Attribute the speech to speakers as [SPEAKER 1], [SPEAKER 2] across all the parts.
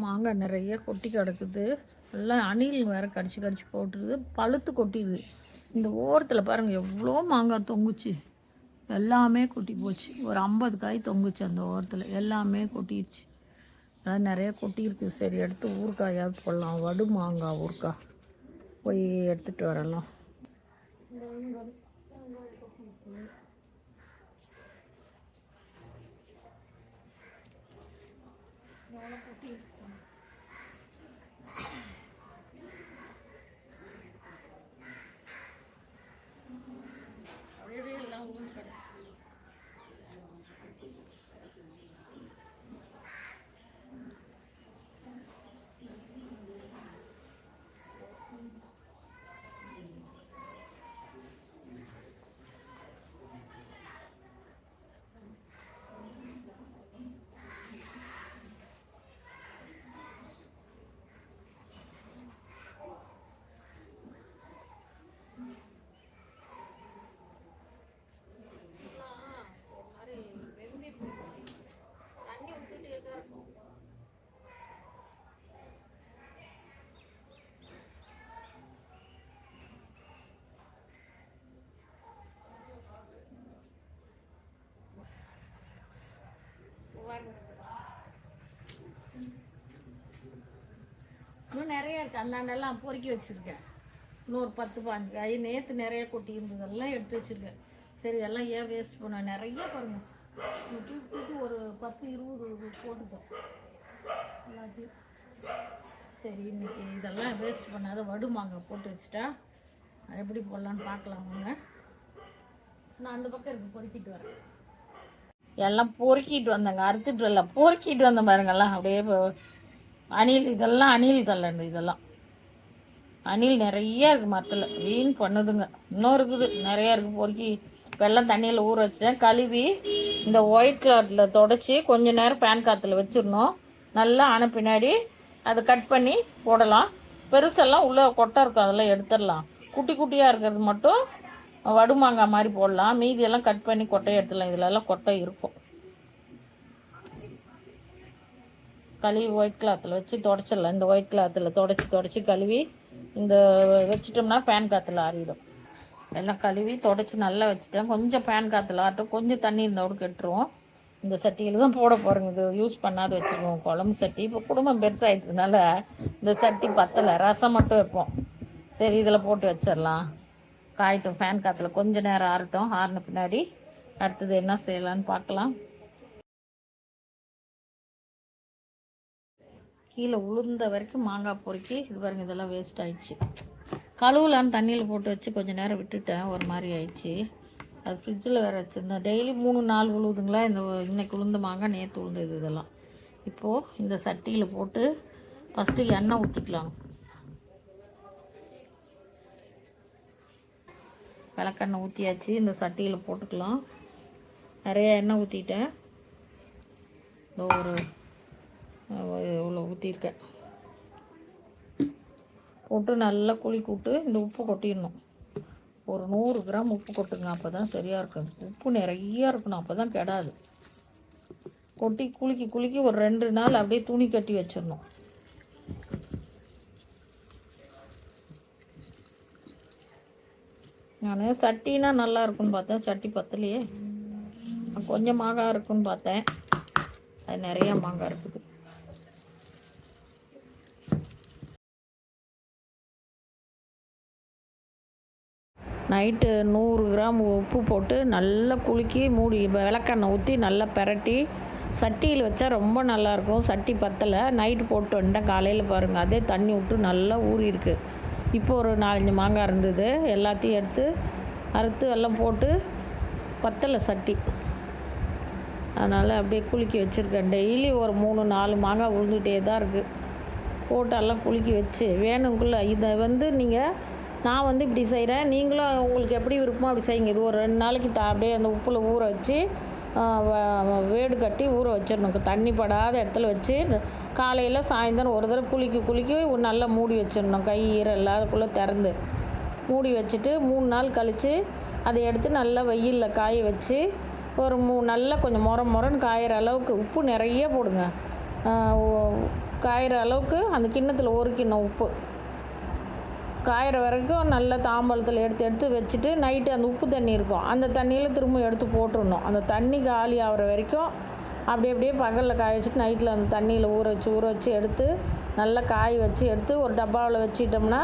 [SPEAKER 1] மாங்காய் நிறைய கொட்டி கிடக்குது. எல்லாம் அணில் வேறு கடிச்சு கடிச்சு போட்டுருது, பழுத்து கொட்டிடுது. இந்த ஓரத்தில் பாருங்கள் எவ்வளோ மாங்காய் தொங்குச்சு, எல்லாமே கொட்டி போச்சு. ஒரு 50 காய் தொங்குச்சு அந்த ஓரத்தில், எல்லாமே கொட்டிடுச்சு. அதான் நிறைய கொட்டியிருக்கு. சரி எடுத்து ஊறுகாயாவது போடலாம், வடு மாங்காய் ஊறுகாய் போய் எடுத்துகிட்டு வரலாம். எல்லாம் உளுந்து கடை இன்னும் நிறைய இருக்குது. அந்தாண்டெல்லாம் பொறுக்கி வச்சுருக்கேன். இன்னும் ஒரு 10-15 காய் நேற்று நிறைய கொட்டி இருந்ததெல்லாம் எடுத்து வச்சுருக்கேன். சரி எல்லாம் ஏன் வேஸ்ட் பண்ண, நிறைய பாருங்கள் தூக்கிட்டு ஒரு 10-20 போட்டுட்டோம் எல்லாத்தையும். சரி இன்றைக்கி இதெல்லாம் வேஸ்ட் பண்ணாத வடு மாங்காய் போட்டு வச்சுட்டா எப்படி போடலான்னு பார்க்கலாம் வாங்க. நான் அந்த பக்கம் இருக்கு பொறுக்கிட்டு வரேன். எல்லாம் பொறுக்கிட்டு வந்தேங்க, அறுத்துட்டு வரல, பொறுக்கிட்டு வந்த பாருங்கெல்லாம் அப்படியே அணில். இதெல்லாம் அணில் தள்ளண்டு, இதெல்லாம் அணில் நிறைய இருக்குது மரத்தில், வீண் பண்ணுதுங்க. இன்னும் இருக்குது, நிறையா இருக்குது. பொறுக்கி வெள்ளம் தண்ணியில் ஊற வச்சுட்டேன், கழுவி இந்த ஒயிட் கிளாத்தில் தொடச்சி கொஞ்சம் நேரம் பேன் காற்றுல வச்சிடணும். நல்லா ஆன பின்னாடி அதை கட் பண்ணி போடலாம். பெருசெல்லாம் உள்ளே கொட்டை இருக்கும், அதெல்லாம் எடுத்துடலாம். குட்டி குட்டியாக இருக்கிறது மட்டும் வடுமாங்காய் மாதிரி போடலாம். மீதியெல்லாம் கட் பண்ணி கொட்டையை எடுத்துடலாம். இதிலெல்லாம் கொட்டை இருக்கும். கழுவி ஒயிட் கிளாத்தில் வச்சு தொடச்சிடலாம். இந்த ஒயிட் கிளாத்தில் தொடச்சி கழுவி இந்த வச்சிட்டோம்னா பேன் காற்றுல ஆறிடும். எல்லாம் கழுவி தொடச்சி நல்லா வச்சுட்டேன். கொஞ்சம் பேன் காற்றுல ஆட்டும், கொஞ்சம் தண்ணி இருந்தோடு கெட்டுருவோம். இந்த சட்டியில் தான் போட போகிறோங்க. இது யூஸ் பண்ணாத வச்சுருவோம், குழம்பு சட்டி. இப்போ குடும்பம் பெருசாகிட்டதுனால இந்த சட்டி பத்தலை, ரசம் மட்டும் வைப்போம். சரி இதில் போட்டு வச்சிடலாம். காயிட்டும், ஃபேன் காற்றுல கொஞ்சம் நேரம் ஆறட்டும். ஆறின பின்னாடி அடுத்தது என்ன செய்யலான்னு பார்க்கலாம். கீழே உளுந்த வரைக்கும் மாங்காய் பொறுக்கி இது பாருங்கள், இதெல்லாம் வேஸ்ட் ஆகிடுச்சு. கழுவுலான்னு தண்ணியில் போட்டு வச்சு கொஞ்சம் நேரம் விட்டுட்டேன், ஒரு மாதிரி ஆயிடுச்சு. அது ஃப்ரிட்ஜில் வேறு வச்சுருந்தேன். டெய்லி 3-4 உழுவுதுங்களா. இன்னைக்கு உளுந்த மாங்காய் நேற்று உளுந்தது. இதெல்லாம் இப்போது இந்த சட்டியில் போட்டு ஃபஸ்ட்டு எண்ணெய் ஊற்றிக்கலாம். விளக்கெண்ணெய் ஊற்றியாச்சு, இந்த சட்டியில் போட்டுக்கலாம். நிறைய எண்ணெய் ஊற்றிட்டேன். இந்த ஒரு இவ்வளோ ஊற்றிருக்கேன். போட்டு நல்லா குலுக்கி விட்டு இந்த உப்பு கொட்டிடணும். ஒரு 100 கிராம் உப்பு கொட்டுங்க, அப்போ தான் சரியாக இருக்கும். உப்பு நிறையா இருக்கணும், அப்போ தான் கெடாது. கொட்டி குலுக்கி ஒரு 2 நாள் அப்படியே துணி கட்டி வச்சிடணும். நான் சட்டினா நல்லா இருக்குன்னு பார்த்தேன், சட்டி பத்தலையே. கொஞ்சம் மாங்காய் இருக்குன்னு பார்த்தேன், அது நிறைய மாங்காய் இருக்குது. நைட்டு 100 கிராம் உப்பு போட்டு நல்லா குலுக்கி மூடி விளக்கெண்ணெய் ஊற்றி நல்லா பெரட்டி சட்டியில் வச்சா ரொம்ப நல்லாயிருக்கும். சட்டி பத்தலை, நைட்டு போட்டு வந்துட்டேன். காலையில் பாருங்கள் அதே தண்ணி விட்டு நல்லா ஊறியிருக்கு. இப்போ ஒரு 4-5 மாங்காய் இருந்தது, எல்லாத்தையும் எடுத்து அறுத்து எல்லாம் போட்டு பத்தலை சட்டி. அதனால் அப்படியே குலுக்கி வச்சுருக்கேன். டெய்லி ஒரு 3-4 மாங்காய் உழுந்துகிட்டே தான் இருக்குது. போட்டு எல்லாம் குலுக்கி வச்சு வேணுங்குள்ளே இதை நீங்கள் நான் இப்படி செய்கிறேன், நீங்களும் உங்களுக்கு எப்படி விருப்பமோ அப்படி செய்யுங்க. இது ஒரு 2 நாளைக்கு அப்படியே அந்த உப்பில் ஊற வச்சு வேடு கட்டி ஊற வச்சிடணும். தண்ணி படாத இடத்துல வச்சு காலையில் சாயந்தரம் ஒரு தடவை குலுக்கி நல்லா மூடி வச்சிடணும். கை ஈரம் இல்லாதக்குள்ளே திறந்து மூடி வச்சுட்டு 3 நாள் கழித்து அதை எடுத்து நல்லா வெயிலில் காய வச்சு ஒரு நல்லா கொஞ்சம் மொரன்னு காயிற அளவுக்கு உப்பு நிறைய போடுங்க. காயிற அளவுக்கு அந்த கிண்ணத்தில் 1 கிண்ணம் உப்பு காயிற வரைக்கும் நல்லா தாம்பாளத்தில் எடுத்து எடுத்து வச்சுட்டு நைட்டு அந்த உப்பு தண்ணி இருக்கும் அந்த தண்ணியில் திரும்ப எடுத்து போட்டுடணும். அந்த தண்ணி காலி ஆகிற வரைக்கும் அப்படியே பகலில் காய வச்சுட்டு நைட்டில் அந்த தண்ணியில் ஊற வச்சு எடுத்து நல்லா காய வச்சு எடுத்து ஒரு டப்பாவில் வச்சிட்டோம்னா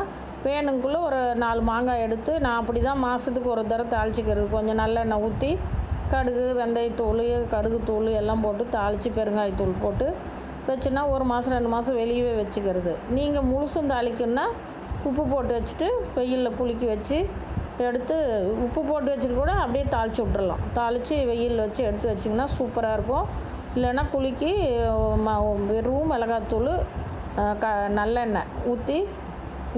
[SPEAKER 1] வேணுங்குள்ளே ஒரு 4 மாங்காய் எடுத்து நான் அப்படி தான் மாதத்துக்கு ஒரு தடவை தாளிச்சிக்கிறது. கொஞ்சம் நல்லெண்ணெய் ஊற்றி கடுகு வெந்தயத்தூள் கடுகு தூள் எல்லாம் போட்டு தாளித்து பெருங்காயத்தூள் போட்டு வச்சுன்னா 1 மாதம் 2 மாதம் வெளியவே வச்சுக்கிறது. நீங்கள் முழுசும் தாளிக்கணுன்னா உப்பு போட்டு வச்சுட்டு வெயிலில் குலுக்கி வச்சு எடுத்து உப்பு போட்டு வச்சுட்டு கூட அப்படியே தாளித்து விட்றலாம். தாளித்து வெயிலில் வச்சு எடுத்து வச்சிங்கன்னா சூப்பராக இருக்கும். இல்லைன்னா குலுக்கி வெறும் மிளகாத்தூள் நல்லெண்ணெய் ஊற்றி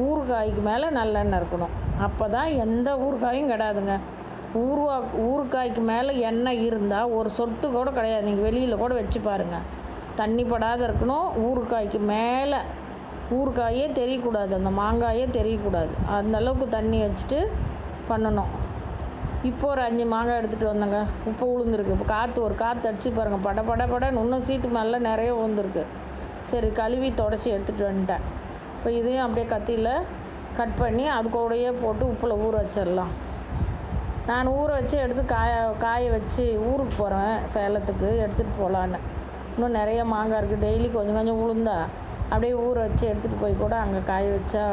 [SPEAKER 1] ஊறுகாய்க்கு மேலே நல்லெண்ணெய் இருக்கணும். அப்போ தான் எந்த ஊறுகாயும் கிடாதுங்க. ஊறுகாய்க்கு மேலே எண்ணெய் இருந்தால் ஒரு சொட்டு கூட கிடையாது. நீங்கள் வெளியில் கூட வச்சு பாருங்கள், தண்ணி படாத இருக்கணும். ஊறுகாய்க்கு மேலே ஊறுகாயே தெரியக்கூடாது, அந்த மாங்காயே தெரியக்கூடாது. அந்தளவுக்கு தண்ணி வச்சுட்டு பண்ணணும். இப்போ ஒரு 5 மாங்காய் எடுத்துகிட்டு வந்தேங்க. உப்பு உளுந்துருக்கு. இப்போ ஒரு காற்று அடிச்சு பாருங்கள், படன்னு இன்னும் சீட்டு மேலே நிறைய உளுந்துருக்கு. சரி கழுவி தொடச்சி எடுத்துகிட்டு வந்துட்டேன். இப்போ இதையும் அப்படியே கத்தியில் கட் பண்ணி அது கூடயே போட்டு உப்பில் ஊற வச்சிடலாம். நான் ஊற வச்சு எடுத்து காய வச்சு ஊருக்கு போகிறேன், சேலத்துக்கு எடுத்துகிட்டு போகலான்னு. இன்னும் நிறைய மாங்காய் இருக்குது. டெய்லி கொஞ்சம் உளுந்தா அப்படியே ஊற வச்சு எடுத்துகிட்டு போய் கூட அங்கே காய வச்சா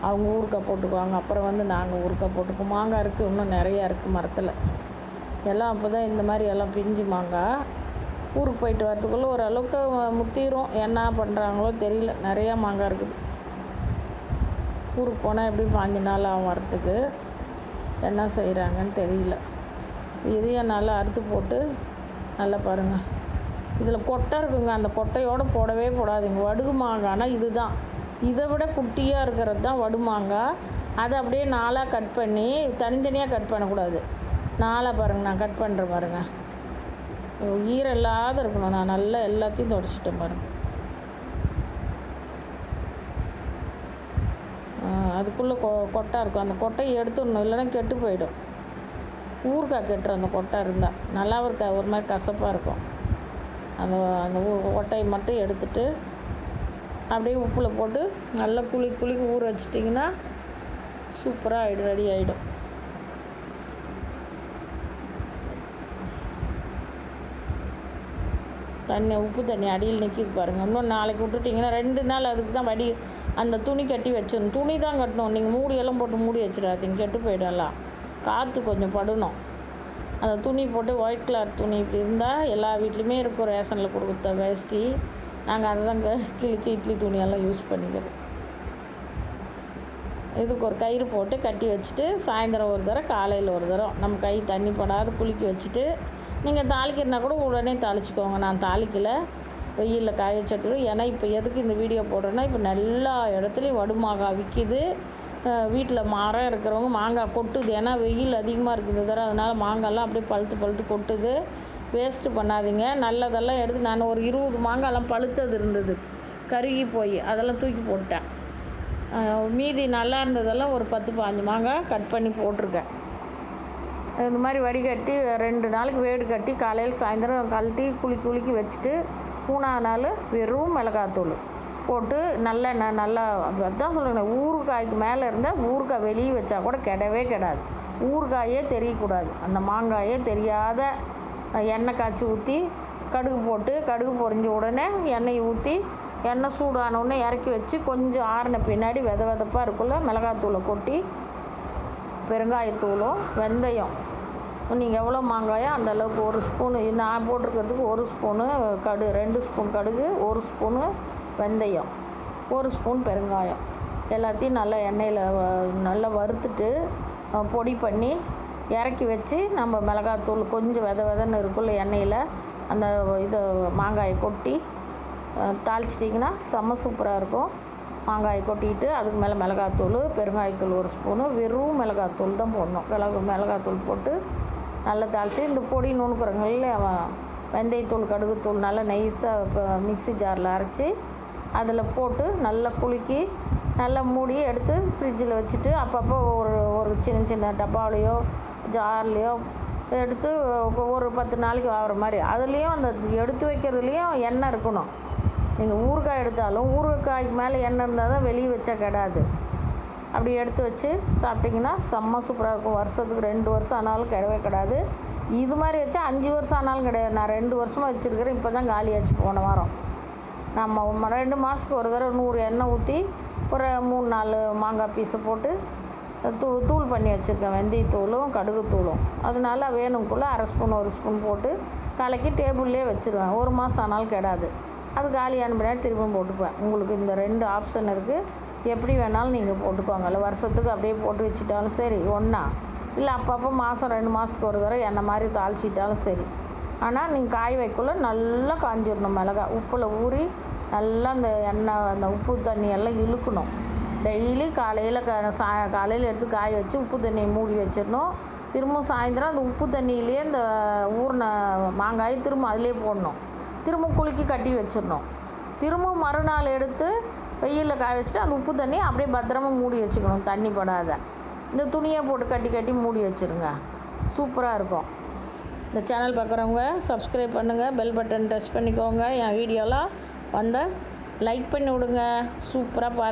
[SPEAKER 1] அவங்க ஊறுக்காய் போட்டுக்குவாங்க. அப்புறம் நாங்கள் ஊறுக்காய் போட்டுக்குவோம். மாங்காய் இருக்குது, இன்னும் நிறையா இருக்குது மரத்தில் எல்லாம். அப்போ தான் இந்த மாதிரி எல்லாம் பிஞ்சு மாங்காய் ஊருக்கு போயிட்டு வரத்துக்குள்ளே ஓரளவுக்கு முத்திரும். என்ன பண்ணுறாங்களோ தெரியல, நிறையா மாங்காய் இருக்குது. ஊருக்கு போனால் எப்படி 5 நாள் ஆகும் வரத்துக்கு, என்ன செய்கிறாங்கன்னு தெரியல. இதையும் நல்லா அறுத்து போட்டு நல்லா பாருங்கள், இதில் கொட்டை இருக்குங்க. அந்த கொட்டையோடு போடவே போடாதீங்க. வடுகு மாங்காய்னா இது தான். இதை விட குட்டியாக இருக்கிறது தான் வடு மாங்காய். அதை அப்படியே 4ஆக கட் பண்ணி தனித்தனியாக கட் பண்ணக்கூடாது. 4ஆக பாருங்கள், நான் கட் பண்ணுற பாருங்க. ஈரம் இல்லாத இருக்கணும். நான் நல்லா எல்லாத்தையும் துடைச்சிட்டேன் பாருங்கள். அதுக்குள்ளே கொட்டை இருக்கும். அந்த கொட்டையை எடுத்துடணும், இல்லைன்னா கெட்டு போயிடும். ஊறுகாய் கெட்டுரும் அந்த கொட்டை இருந்தால். நல்லாவும் இருக்கா, ஒரு மாதிரி கசப்பாக இருக்கும். அந்த கொட்டையை மட்டும் எடுத்துட்டு அப்படியே உப்பில் போட்டு நல்லா குளிக்கு ஊற வச்சிட்டிங்கன்னா சூப்பராக ரெடி ஆகிடும். உப்பு தண்ணி அடியில் நிற்கிது பாருங்கள். இன்னும் நாளைக்கு விட்டுட்டிங்கன்னா 2 நாள் அதுக்கு தான் அந்த துணி கட்டி வச்சிடணும். துணி தான் கட்டணும். நீங்கள் மூடியெல்லாம் போட்டு மூடி வச்சிடாதீங்க, கெட்டு போயிடலாம். காற்று கொஞ்சம் படணும். அந்த துணி போட்டு ஒயிட் கலர் துணி இப்படி இருந்தால் எல்லா வீட்லேயுமே இருக்கும். ரேஷனில் கொடுத்த வேஷ்டி, நாங்கள் அதை தான் கிழிச்சி இட்லி துணியெல்லாம் யூஸ் பண்ணிக்கிறோம். இதுக்கு ஒரு கயிறு போட்டு கட்டி வச்சுட்டு சாயந்தரம் ஒரு தடவை காலையில் ஒரு தடவை நம்ம கை தண்ணி படாத குளிக்க வச்சுட்டு நீங்கள் தாளிக்கிறனா கூட உடனே தாளிச்சிக்கோங்க. நான் தாளிக்கலை, வெயிலில் காய வச்சுட்டு. ஏன்னா இப்போ எதுக்கு இந்த வீடியோ போடுறேன்னா, இப்போ எல்லா இடத்துலையும் வடு மாங்காய் விற்கிது. வீட்டில் மரம் இருக்கிறவங்க மாங்காய் கொட்டுது. ஏன்னா வெயில் அதிகமாக இருக்குது இந்த தடவை, அதனால் மாங்காய்லாம் அப்படியே பழுத்து கொட்டுது. வேஸ்ட்டு பண்ணாதீங்க. நல்லதெல்லாம் எடுத்து நான் ஒரு 20 மாங்காய்லாம் பழுத்தது இருந்தது, கருகி போய் அதெல்லாம் தூக்கி போட்டேன். மீதி நல்லா இருந்ததெல்லாம் ஒரு 10-15 மாங்காய் கட் பண்ணி போட்டிருக்கேன். இந்த மாதிரி வடிகட்டி 2 நாளைக்கு வேடு கட்டி காலையில் சாயந்தரம் கழட்டி குலுக்கி வச்சுட்டு 3ஆவது நாள் வெறும் மிளகாத்தூள் போட்டு நல்லெண்ணெய் நல்லா, அதுதான் சொல்லுங்கள், ஊறுகாய்க்கு மேலே இருந்தால் ஊறுகாய் வெளியே வச்சா கூட கெடவே கெடாது. ஊறுகாயே தெரியக்கூடாது. அந்த மாங்காயே தெரியாத எண்ணெய் காய்ச்சி ஊற்றி கடுகு போட்டு கடுகு பொரிஞ்ச உடனே எண்ணெய் ஊற்றி எண்ணெய் சூடானோடனே இறக்கி வச்சு கொஞ்சம் ஆறின பின்னாடி வெதப்பாக இருக்குள்ள மிளகாத்தூளை கொட்டி பெருங்காயத்தூளும் வெந்தயம், நீங்கள் எவ்வளோ மாங்காயோ அந்த அளவுக்கு 1 ஸ்பூனு, நான் போட்டிருக்கிறதுக்கு 1 ஸ்பூனு 2 ஸ்பூன் கடுகு, 1 ஸ்பூனு வெந்தயம், 1 ஸ்பூன் பெருங்காயம் எல்லாத்தையும் நல்லா எண்ணெயில் நல்லா வறுத்துட்டு பொடி பண்ணி இறக்கி வச்சு நம்ம மிளகாத்தூள் கொஞ்சம் வெதன்னு இருக்குள்ள எண்ணெயில் அந்த மாங்காயை கொட்டி தாளிச்சிட்டிங்கன்னா செம்ம சூப்பராக இருக்கும். மாங்காயை கொட்டிட்டு அதுக்கு மேலே மிளகாத்தூள் பெருங்காயத்தூள் 1 ஸ்பூனு, வெறும் மிளகாத்தூள் தான் போடணும். மிளகாத்தூள் போட்டு நல்லா தாளித்து இந்த பொடி நுணுக்குறங்களில் வெந்தயத்தூள் கடுகுத்தூள் நல்லா நைஸாக இப்போ மிக்ஸி ஜாரில் அரைச்சி அதில் போட்டு நல்லா குலுக்கி நல்லா மூடி எடுத்து ஃப்ரிட்ஜில் வச்சுட்டு அப்பப்போ ஒரு சின்ன டப்பாவிலையோ ஜார்லேயோ எடுத்து ஒரு 10 நாளைக்கு ஆகிற மாதிரி அதுலேயும் அந்த எடுத்து வைக்கிறதுலேயும் எண்ணெய் இருக்கணும். நீங்கள் ஊறுகாய் எடுத்தாலும் ஊறுகாய்க்கு மேலே எண்ணெய் இருந்தால் தான் வெளியே வச்சா கெடாது. அப்படி எடுத்து வச்சு சாப்பிட்டிங்கன்னா செம்ம சூப்பராக இருக்கும். வருஷத்துக்கு 2 வருஷம் ஆனாலும் கெடவே கெடாது. இது மாதிரி வச்சா 5 வருஷம் ஆனாலும் கிடையாது. நான் 2 வருஷமாக வச்சுருக்கிறேன். இப்போ தான் காலியாச்சு போன வாரம். நம்ம 2 மாதத்துக்கு ஒரு தடவை 100 எண்ணெய் ஊற்றி ஒரு 3-4 மாங்காய் பீஸை போட்டு தூள் பண்ணி வச்சுருக்கேன். வெந்தயத்தூளும் கடுகுத்தூளும். அதனால வேணும்குள்ளே 1/2 ஸ்பூன் 1 ஸ்பூன் போட்டு கலக்கி டேபிள்லேயே வச்சுருவேன். 1 மாதம் ஆனாலும் கெடாது. அது காலியான பின்னாடி திரும்பவும் போட்டுப்பேன். உங்களுக்கு இந்த 2 ஆப்ஷன் இருக்குது. எப்படி வேணாலும் நீங்கள் போட்டுக்கோங்க. இல்லை வருஷத்துக்கு அப்படியே போட்டு வச்சுட்டாலும் சரி ஒன்றா, இல்லை அப்பப்போ மாதம் 2 மாதத்துக்கு ஒரு தடவை எண்ணெய் மாதிரி தாளிச்சிட்டாலும் சரி. ஆனால் நீங்கள் காய வைக்குள்ள நல்லா காஞ்சிடணும். மிளகாய் உப்பில் ஊறி நல்லா அந்த எண்ணெய் அந்த உப்பு தண்ணி எல்லாம் இழுக்கணும். டெய்லி காலையில் காலையில் எடுத்து காய வச்சு உப்பு தண்ணியை மூடி வச்சிடணும். திரும்பவும் சாயந்தரம் அந்த உப்பு தண்ணியிலே இந்த ஊறின மாங்காய் திரும்ப அதிலே போடணும். திரும்ப குலுக்கி கட்டி வச்சிடணும். திரும்பவும் மறுநாள் எடுத்து வெயிலில் காய வச்சுட்டு அந்த உப்பு தண்ணி அப்படியே பத்திரமா மூடி வச்சுக்கணும். தண்ணி படாத இந்த துணியை போட்டு கட்டி கட்டி மூடி வச்சுருங்க. சூப்பராக இருக்கும். இந்த சேனல் பார்க்குறவங்க சப்ஸ்கிரைப் பண்ணுங்கள், பெல் பட்டன் ப்ரெஸ் பண்ணிக்கோங்க. என் வீடியோலாம் வந்தால் லைக் பண்ணி விடுங்க. சூப்பராக பாருங்கள்.